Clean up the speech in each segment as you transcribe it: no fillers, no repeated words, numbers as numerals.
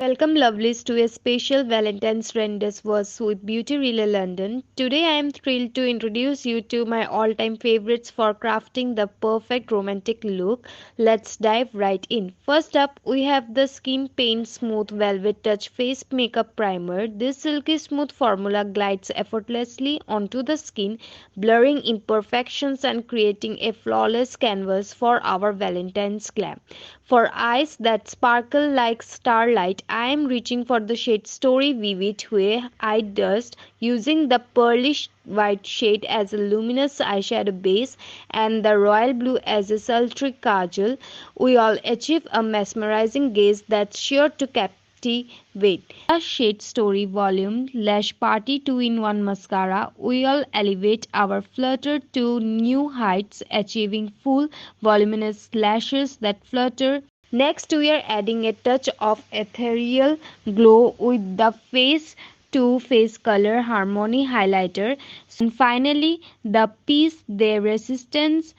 Welcome lovelies to a special Valentine's rendezvous with Beauty Relay London. Today I am thrilled to introduce you to my all-time favorites for crafting the perfect romantic look. Let's dive right in. First up, we have the Skin Paint Smooth Velvet Touch Face Makeup Primer. This silky smooth formula glides effortlessly onto the skin, blurring imperfections and creating a flawless canvas for our Valentine's glam. For eyes that sparkle like starlight, I am reaching for the shade Story Vivid Hue Eye Dust, using the pearly white shade as a luminous eyeshadow base and the royal blue as a sultry kajal. We all achieve a mesmerizing gaze that's sure to captivate. The shade Story Volume Lash Party 2-in-1 Mascara. We all elevate our flutter to new heights, achieving full voluminous lashes that flutter. Next, we are adding a touch of ethereal glow with the Face to Face Color Harmony Highlighter. And finally, the Peace de Resistance,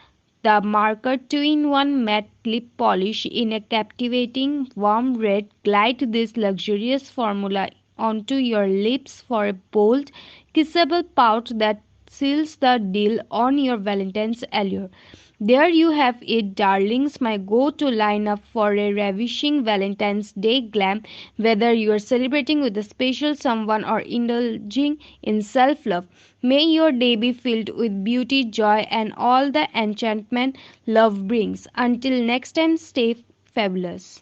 the Marker 2-in-1 Matte Lip Polish in a captivating warm red. Glide this luxurious formula onto your lips for a bold, kissable pout that seals the deal on your Valentine's allure. There you have it, darlings, my go-to lineup for a ravishing Valentine's Day glam, whether you are celebrating with a special someone or indulging in self-love. May your day be filled with beauty, joy, and all the enchantment love brings. Until next time, stay fabulous.